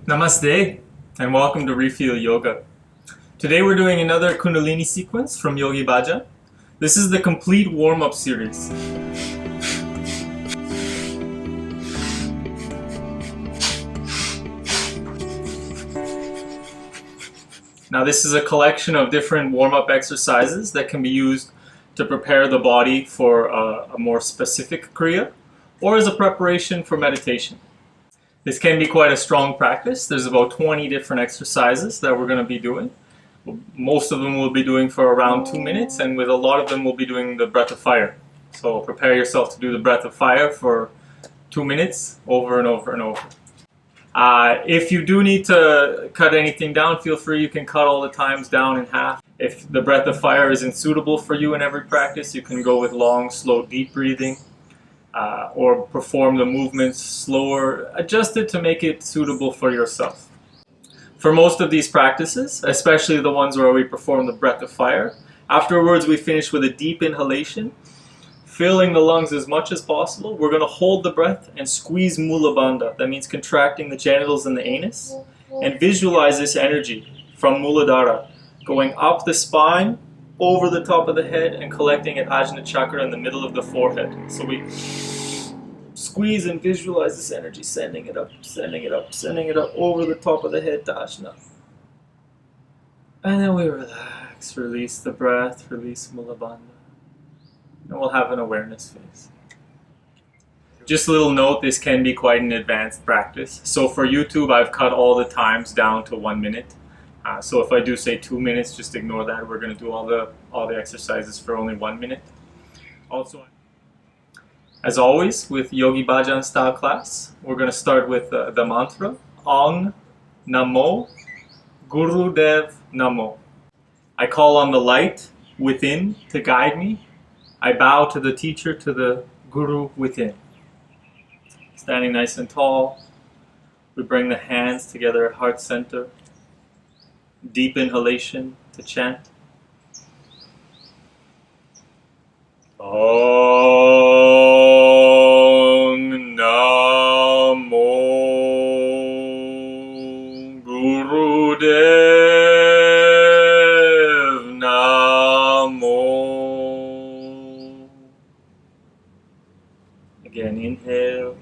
Namaste and welcome to Refeel Yoga. Today we're doing another Kundalini sequence from Yogi Bhajan. This is the complete warm-up series. Now this is a collection of different warm-up exercises that can be used to prepare the body for a more specific Kriya or as a preparation for meditation. This can be quite a strong practice. There's about 20 different exercises that we're going to be doing. Most of them we'll be doing for around 2 minutes, and with a lot of them we'll be doing the breath of fire. So prepare yourself to do the breath of fire for 2 minutes over and over and over. If you do need to cut anything down, feel free. You can cut all the times down in half. If the breath of fire isn't suitable for you in every practice, you can go with long, slow, deep breathing. Or perform the movements slower, adjusted to make it suitable for yourself. For most of these practices, especially the ones where we perform the breath of fire, afterwards we finish with a deep inhalation, filling the lungs as much as possible. We're going to hold the breath and squeeze Mula Bandha. That means contracting the genitals and the anus, and visualize this energy from Muladhara going up the spine, over the top of the head, and collecting at Ajna Chakra in the middle of the forehead. So we squeeze and visualize this energy, sending it up, sending it up, sending it up over the top of the head to Ajna. And then we relax, release the breath, release Mula Bandha. And we'll have an awareness phase. Just a little note, this can be quite an advanced practice. So for YouTube, I've cut all the times down to 1 minute. So if I do say 2 minutes, just ignore that. We're going to do all the exercises for only 1 minute. Also, as always, with Yogi Bhajan style class, we're going to start with the mantra, Ong Namo Gurudev Namo. I call on the light within to guide me. I bow to the teacher, to the Guru within. Standing nice and tall, we bring the hands together at heart center. Deep inhalation to chant. Om Namo Gurudev Namo. Again, inhale.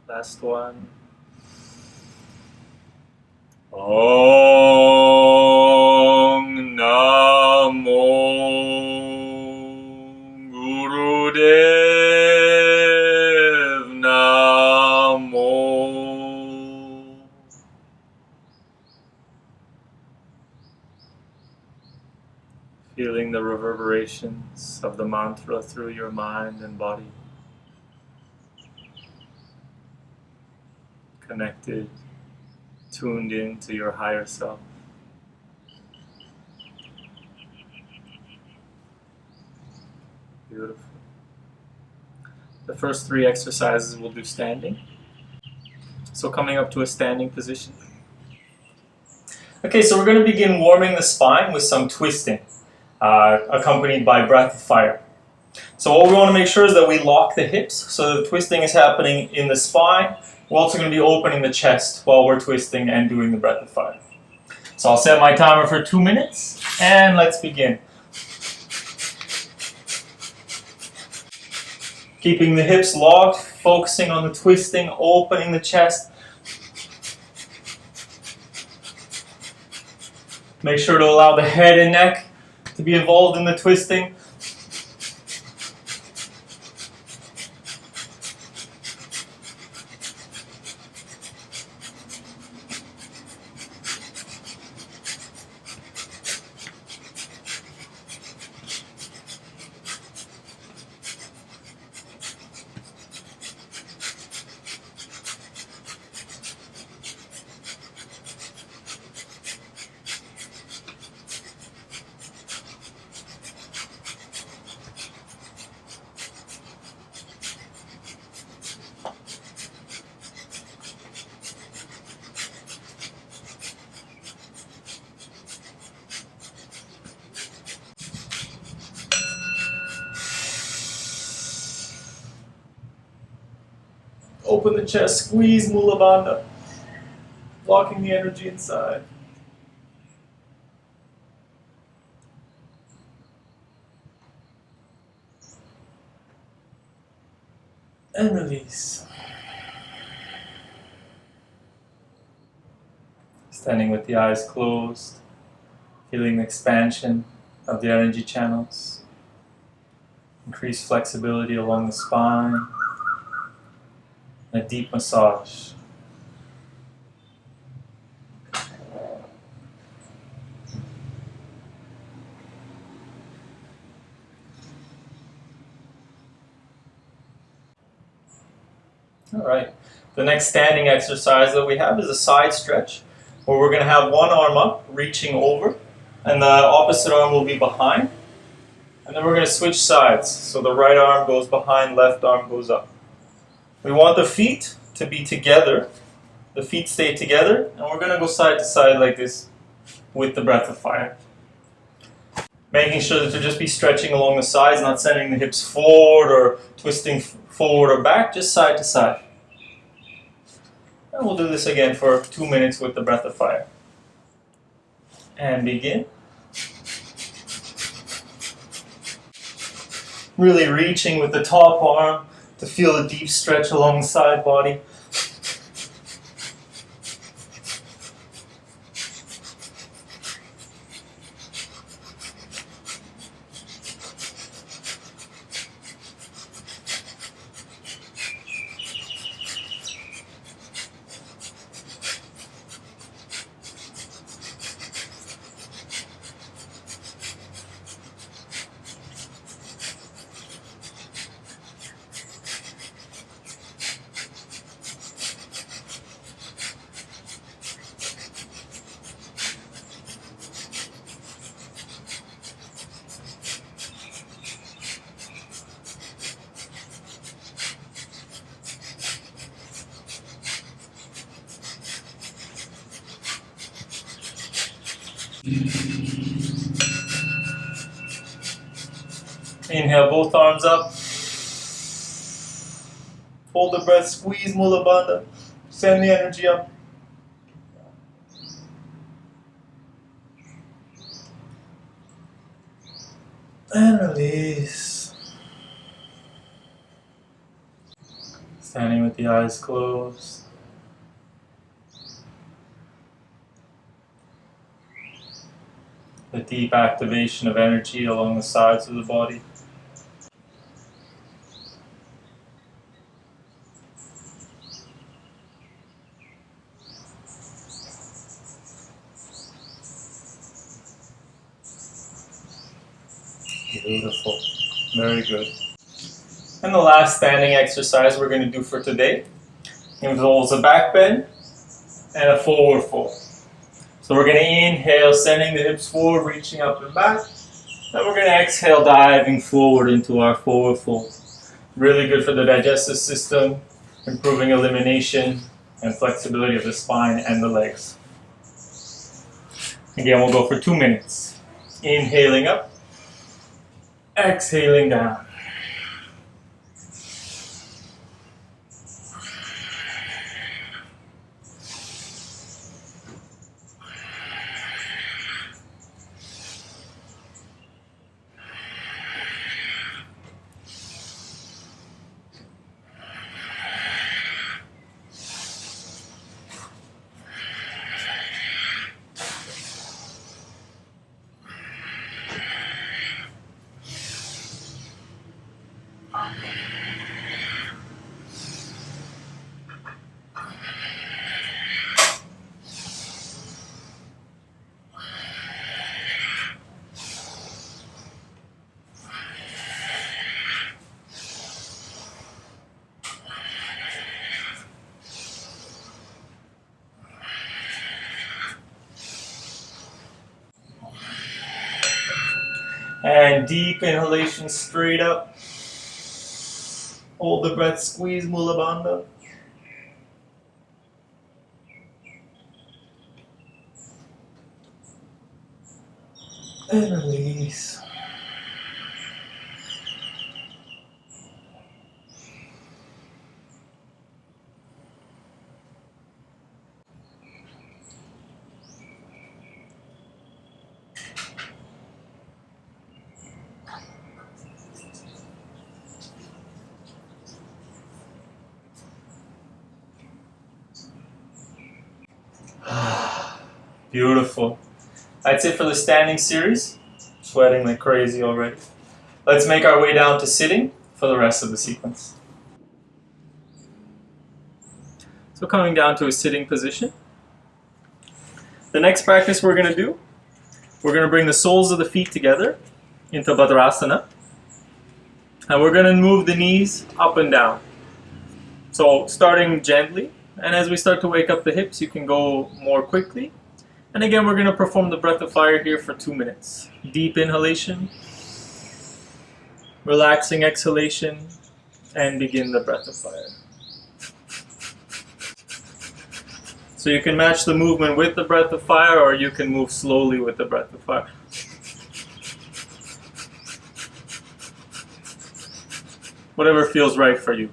Last one. Om Namo Gurudev Namo. Feeling the reverberations of the mantra through your mind and body. Connected, tuned in to your higher self. Beautiful. The first 3 exercises we'll do standing. So coming up to a standing position. Okay, so we're going to begin warming the spine with some twisting, accompanied by breath of fire. So what we want to make sure is that we lock the hips so the twisting is happening in the spine. We're also going to be opening the chest while we're twisting and doing the breath of fire. So I'll set my timer for 2 minutes, and let's begin. Keeping the hips locked, focusing on the twisting, opening the chest. Make sure to allow the head and neck to be involved in the twisting. Open the chest, squeeze Mula Bandha, blocking the energy inside. And release. Standing with the eyes closed, feeling the expansion of the energy channels. Increased flexibility along the spine. And a deep massage. Alright, the next standing exercise that we have is a side stretch, where we're going to have one arm up, reaching over, and the opposite arm will be behind. And then we're going to switch sides, so the right arm goes behind, left arm goes up. We want the feet to be together, the feet stay together, and we're going to go side to side like this with the breath of fire. Making sure that to just be stretching along the sides, not sending the hips forward or twisting forward or back, just side to side. And we'll do this again for 2 minutes with the breath of fire. And begin. Really reaching with the top arm to feel a deep stretch along the side body. Inhale, both arms up. Hold the breath, squeeze Mula Bandha. Send the energy up. And release. Standing with the eyes closed. The deep activation of energy along the sides of the body. Beautiful. Very good. And the last standing exercise we're going to do for today involves a back bend and a forward fold. So we're going to inhale, sending the hips forward, reaching up and back. Then we're going to exhale, diving forward into our forward fold. Really good for the digestive system, improving elimination and flexibility of the spine and the legs. Again, we'll go for 2 minutes. Inhaling up, exhaling down. And deep inhalation straight up. Hold the breath, squeeze Mula Bandha. And release. Beautiful. That's it for the standing series. Sweating like crazy already. Let's make our way down to sitting for the rest of the sequence. So coming down to a sitting position. The next practice we're going to do, we're going to bring the soles of the feet together into Dirisana. And we're going to move the knees up and down. So starting gently, and as we start to wake up the hips, you can go more quickly. And again, we're going to perform the breath of fire here for 2 minutes. Deep inhalation, relaxing exhalation, and begin the breath of fire. So you can match the movement with the breath of fire, or you can move slowly with the breath of fire. Whatever feels right for you.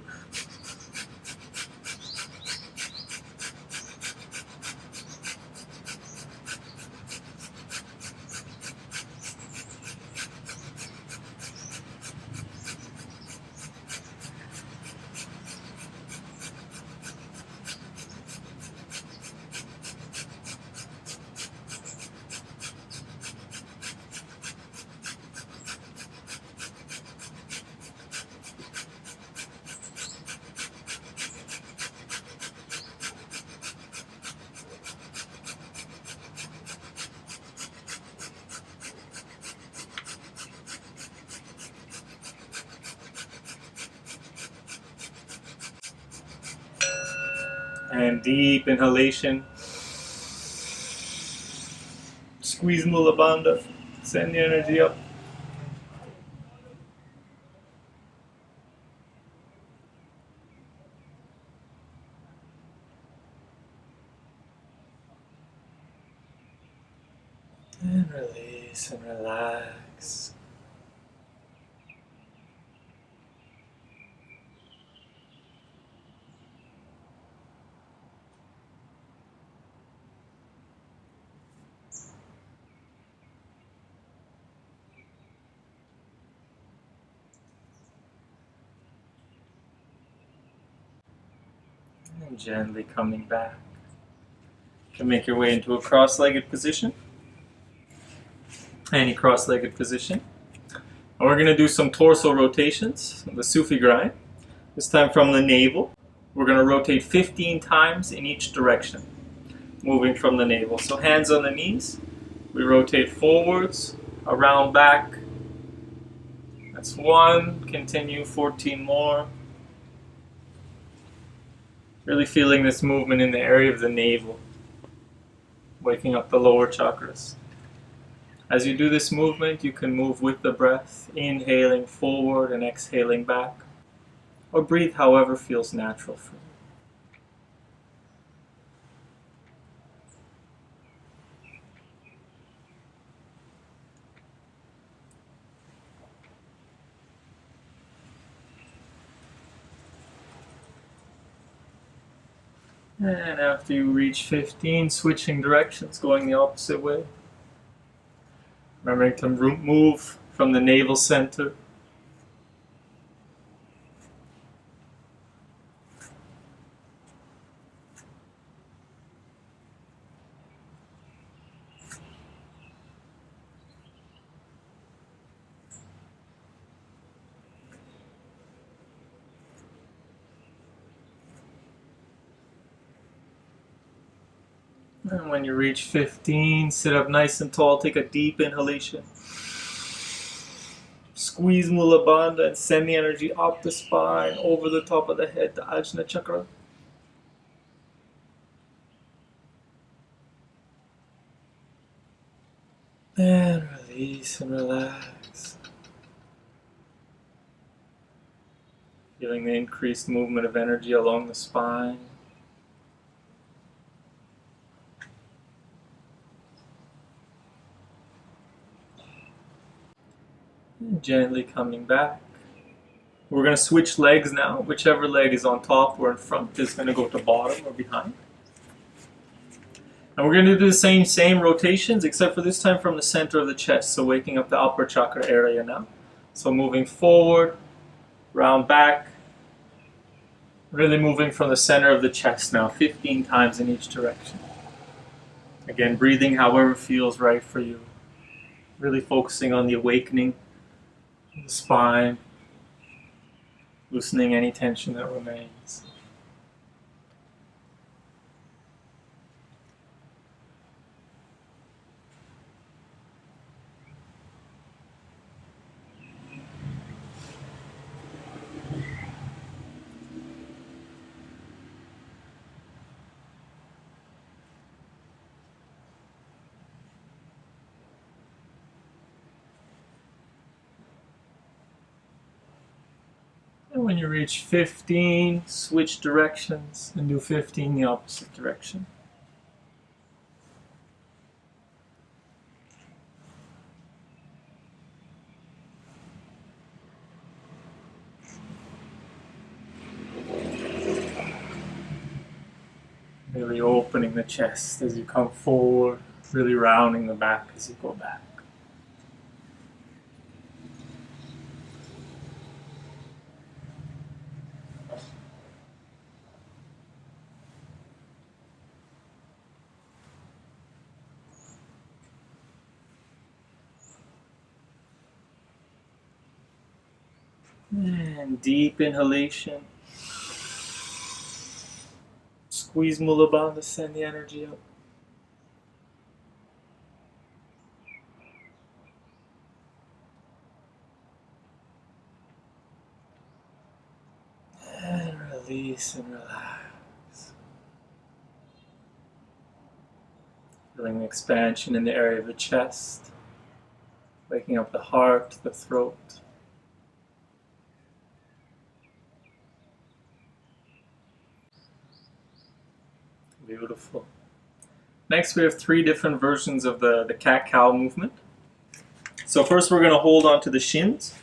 And deep inhalation. Squeeze Mula Bandha. Send the energy up. And release and relax. And gently coming back. You can make your way into a cross-legged position. Any cross-legged position. And we're going to do some torso rotations, the Sufi grind. This time from the navel. We're going to rotate 15 times in each direction, moving from the navel. So hands on the knees. We rotate forwards, around back. That's 1. Continue 14 more. Really feeling this movement in the area of the navel, waking up the lower chakras. As you do this movement, you can move with the breath, inhaling forward and exhaling back, or breathe however feels natural for you. And after you reach 15, switching directions, going the opposite way. Remembering to move from the navel center. And when you reach 15, sit up nice and tall, take a deep inhalation. Squeeze Mula Bandha and send the energy up the spine, over the top of the head to Ajna Chakra. And release and relax. Feeling the increased movement of energy along the spine. And gently coming back. We're going to switch legs now. Whichever leg is on top or in front is going to go to bottom or behind. And we're going to do the same rotations, except for this time from the center of the chest. So waking up the upper chakra area now. So moving forward, round back. Really moving from the center of the chest now, 15 times in each direction. Again, breathing however feels right for you. Really focusing on the awakening of the spine, loosening any tension that remains. And when you reach 15, switch directions and do 15 the opposite direction. Really opening the chest as you come forward, really rounding the back as you go back. And deep inhalation. Squeeze Mula Bandha, send the energy up. And release and relax. Feeling the expansion in the area of the chest, waking up the heart, the throat. Beautiful. Next, we have 3 different versions of the CatCow movement. So first we're going to hold on to the shins.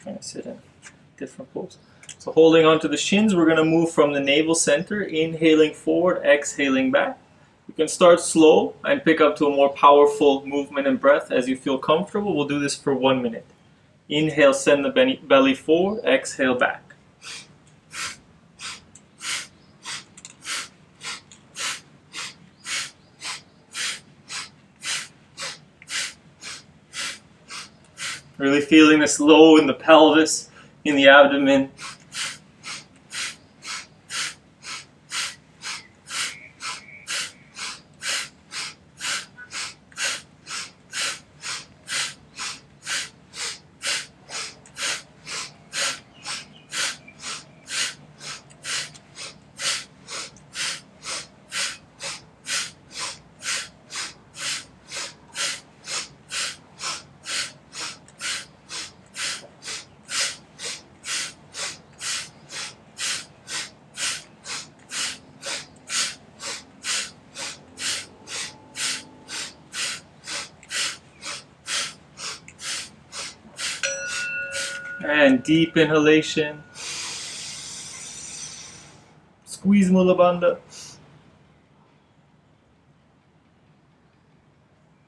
I'm going to sit in different pose. So holding on to the shins, we're going to move from the navel center, inhaling forward, exhaling back. You can start slow and pick up to a more powerful movement and breath as you feel comfortable. We'll do this for 1 minute. Inhale, send the belly forward, exhale back. Really feeling this low in the pelvis, in the abdomen. And deep inhalation. Squeeze Mula Bandha.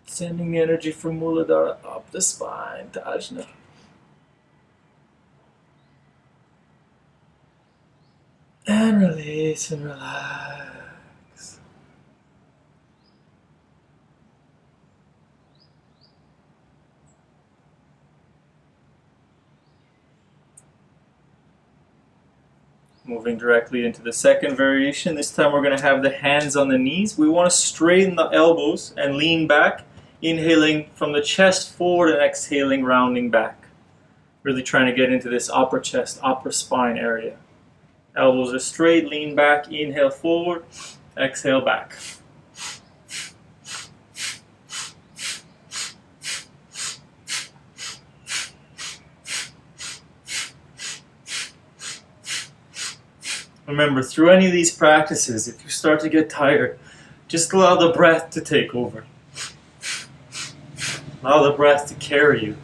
Sending the energy from Muladhara up the spine to Ajna. And release and relax. Moving directly into the second variation. This time we're going to have the hands on the knees. We want to straighten the elbows and lean back, inhaling from the chest forward and exhaling, rounding back. Really trying to get into this upper chest, upper spine area. Elbows are straight, lean back, inhale forward, exhale back. Remember, through any of these practices, if you start to get tired, just allow the breath to take over. Allow the breath to carry you.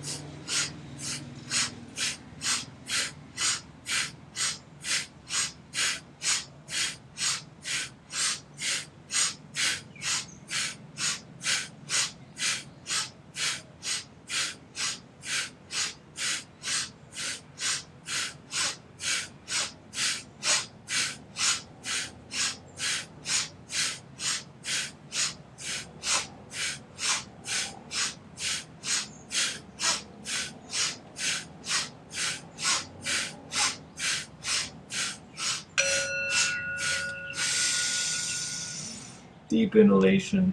Deep inhalation.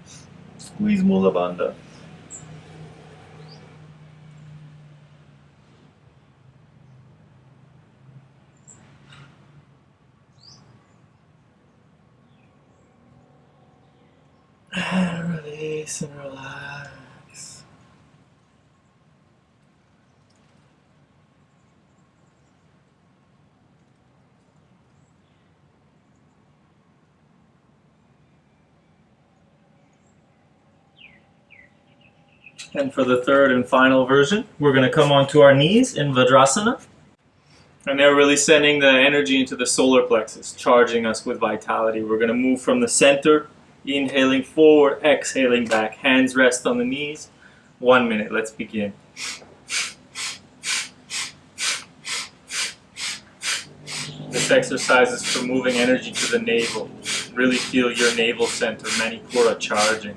Squeeze Mula Bandha. And release and relax. And for the third and final version, we're going to come onto our knees in Vajrasana. And they're really sending the energy into the solar plexus, charging us with vitality. We're going to move from the center, inhaling forward, exhaling back. Hands rest on the knees. 1 minute. Let's begin. This exercise is for moving energy to the navel. Really feel your navel center, Manipura, charging.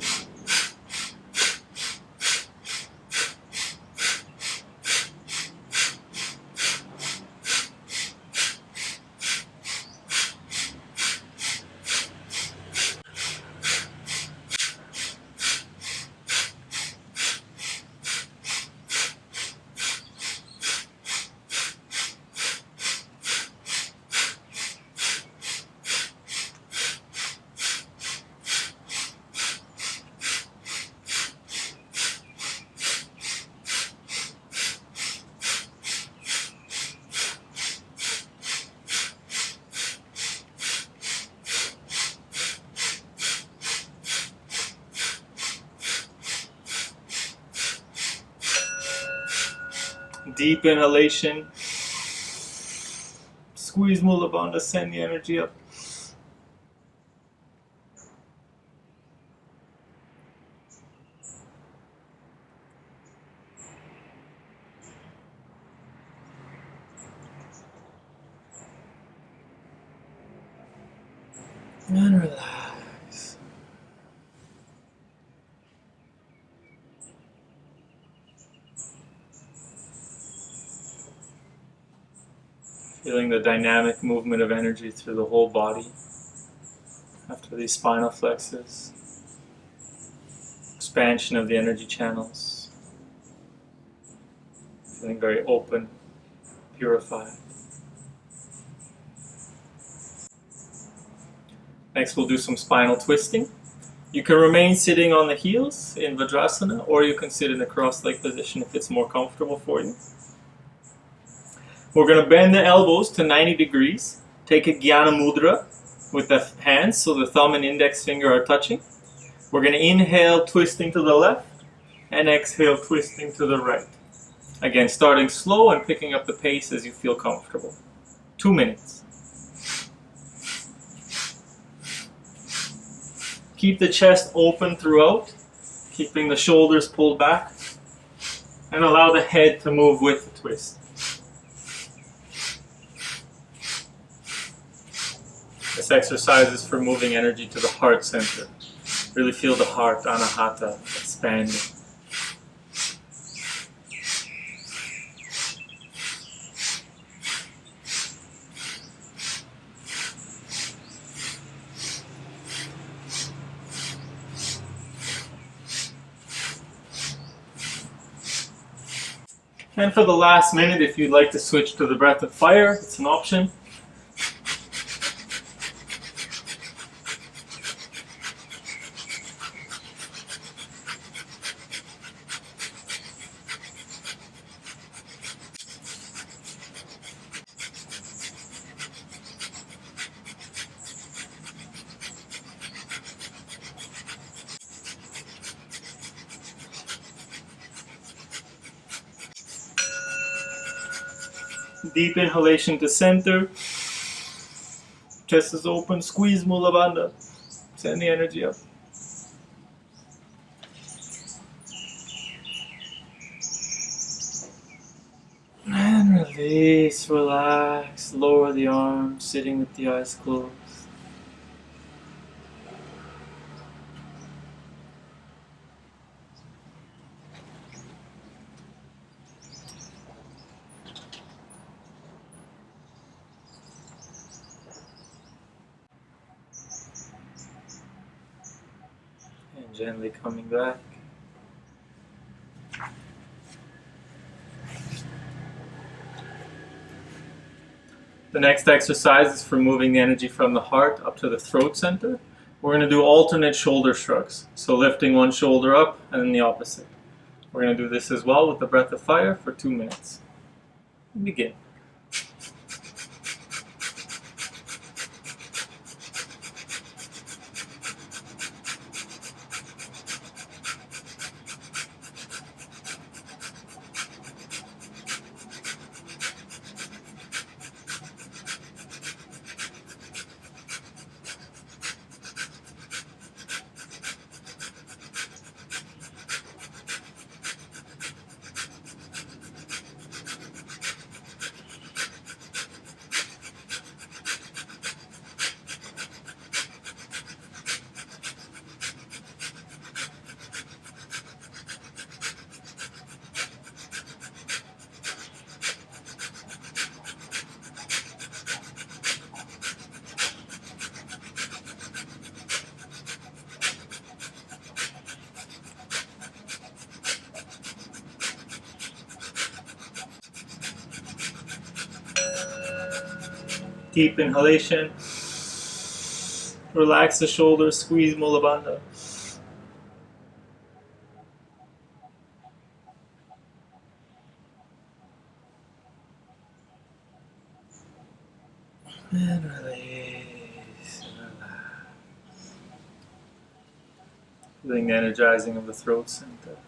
Deep inhalation. Squeeze Mula Bandha, send the energy up. And relax. Feeling the dynamic movement of energy through the whole body after these spinal flexes. Expansion of the energy channels. Feeling very open, purified. Next we'll do some spinal twisting. You can remain sitting on the heels in Vajrasana, or you can sit in a cross-leg position if it's more comfortable for you. We're going to bend the elbows to 90 degrees. Take a Jnana Mudra with the hands so the thumb and index finger are touching. We're going to inhale, twisting to the left, and exhale, twisting to the right. Again, starting slow and picking up the pace as you feel comfortable. 2 minutes. Keep the chest open throughout, keeping the shoulders pulled back, and allow the head to move with the twist. This exercise is for moving energy to the heart center. Really feel the heart, anahata, expanding. And for the last minute, if you'd like to switch to the breath of fire, it's an option. Deep inhalation to center. Chest is open. Squeeze Mula Bandha. Send the energy up. And release, relax. Lower the arms, sitting with the eyes closed. Gently coming back. The next exercise is for moving the energy from the heart up to the throat center. We're going to do alternate shoulder shrugs. So lifting one shoulder up and then the opposite. We're going to do this as well with the breath of fire for 2 minutes. Begin. Deep inhalation. Relax the shoulders, squeeze Mula Bandha. And release. And relax. Feeling the energizing of the throat center.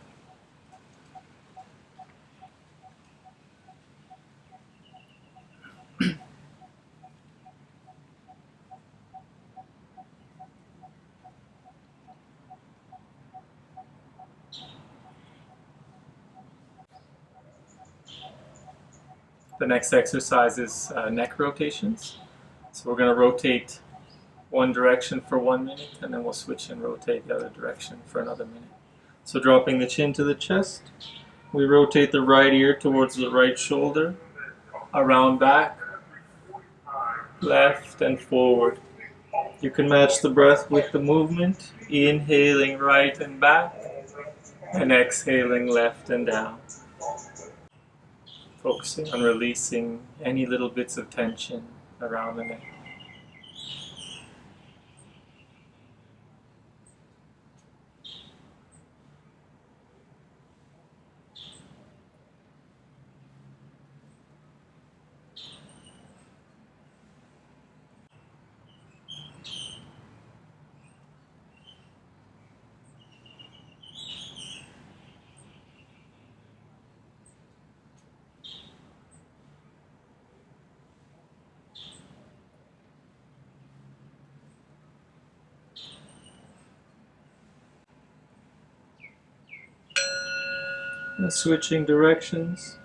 The next exercise is neck rotations. So we're going to rotate one direction for 1 minute, and then we'll switch and rotate the other direction for another minute. So dropping the chin to the chest, we rotate the right ear towards the right shoulder, around back, left and forward. You can match the breath with the movement, inhaling right and back, and exhaling left and down. Focusing on releasing any little bits of tension around the neck. And switching directions.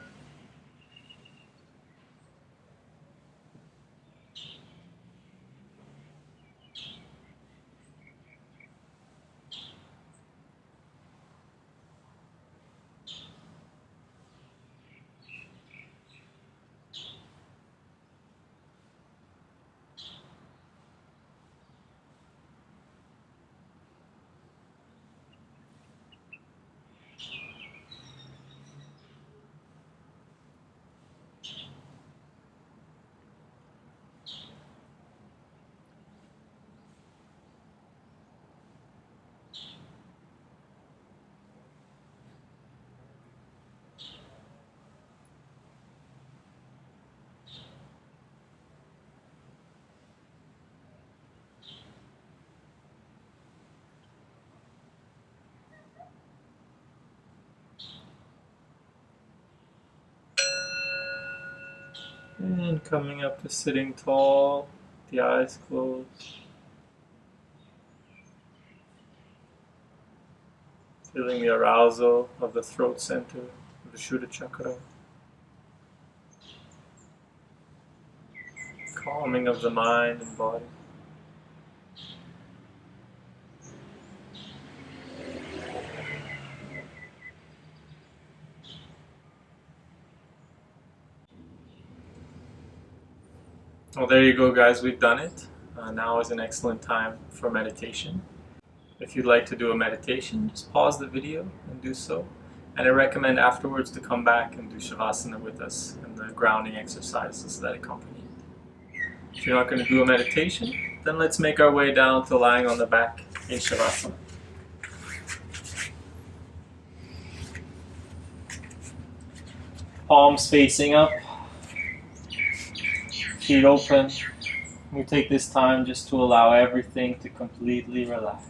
And coming up to sitting tall, the eyes closed. Feeling the arousal of the throat center, of the Shuddha chakra. Calming of the mind and body. Well, there you go, guys. We've done it. Now is an excellent time for meditation. If you'd like to do a meditation, just pause the video and do so. And I recommend afterwards to come back and do Shavasana with us and the grounding exercises that accompany it. If you're not going to do a meditation, then let's make our way down to lying on the back in Shavasana. Palms facing up, feet open. We take this time just to allow everything to completely relax.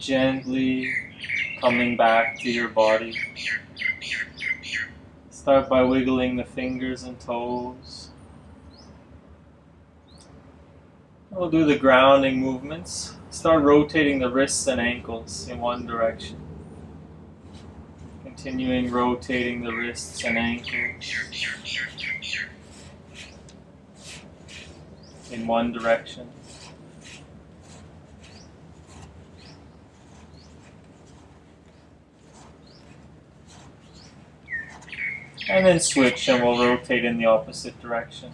Gently coming back to your body. Start by wiggling the fingers and toes. We'll do the grounding movements. Start rotating the wrists and ankles in one direction. Continuing rotating the wrists and ankles in one direction. And then switch and we'll rotate in the opposite direction.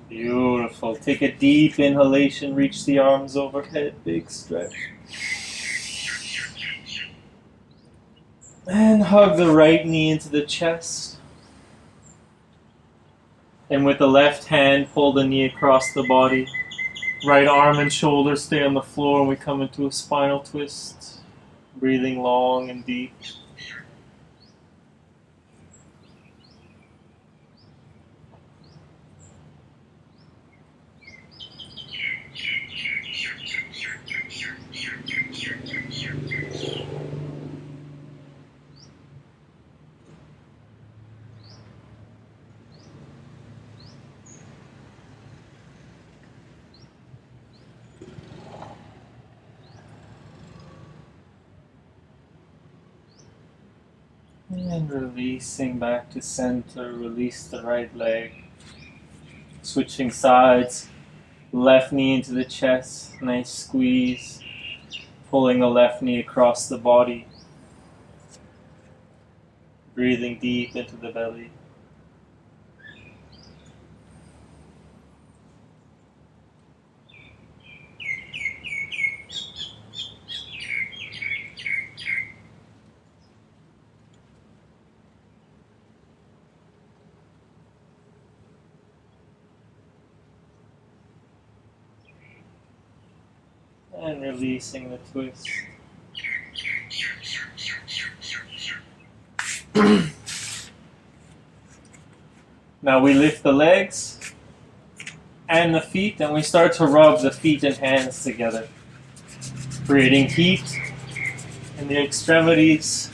Beautiful. Take a deep inhalation, reach the arms overhead, big stretch. And hug the right knee into the chest. And with the left hand, pull the knee across the body. Right arm and shoulder stay on the floor, and we come into a spinal twist. Breathing long and deep. And releasing back to center, release the right leg. Switching sides, left knee into the chest, nice squeeze. Pulling the left knee across the body. Breathing deep into the belly. And releasing the twist. Now we lift the legs and the feet, and we start to rub the feet and hands together, creating heat in the extremities,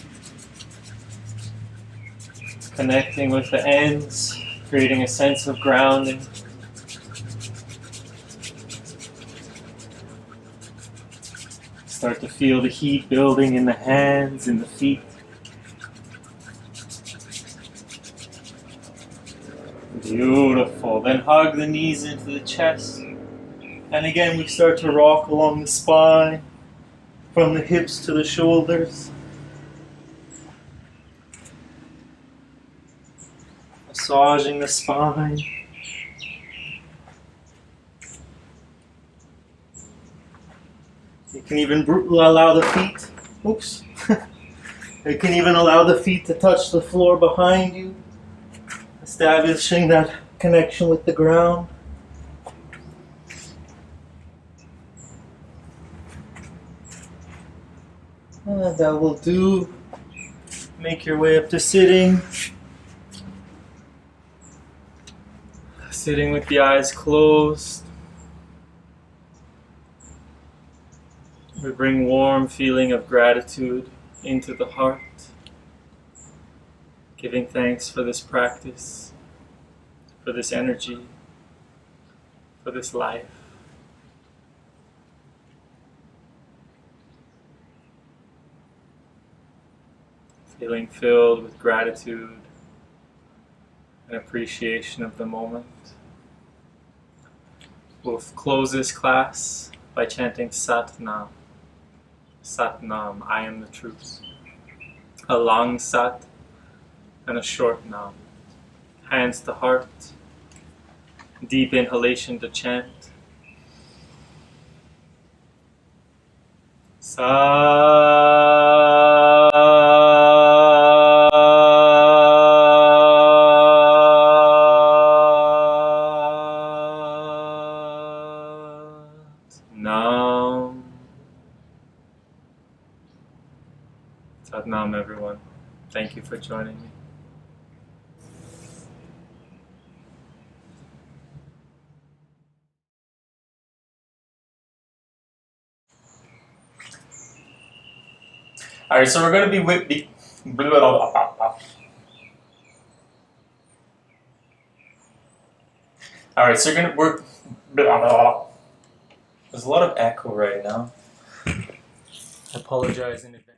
connecting with the ends, creating a sense of grounding. Start to feel the heat building in the hands and the feet. Beautiful. Then hug the knees into the chest. And again, we start to rock along the spine, from the hips to the shoulders. Massaging the spine. You can even allow the feet, you can even allow the feet to touch the floor behind you, establishing that connection with the ground. And that will do. Make your way up to sitting. Sitting with the eyes closed. We bring warm feeling of gratitude into the heart, giving thanks for this practice, for this energy, for this life. Feeling filled with gratitude and appreciation of the moment. We'll close this class by chanting Sat Nam. Sat Nam, I am the truth. A long Sat and a short Nam. Hands to heart. Deep inhalation to chant. Sat Nam. Satnam, everyone. Thank you for joining me. Alright, so we're going to be with the... Alright, so we're going to work... There's a lot of echo right now. I apologize in advance.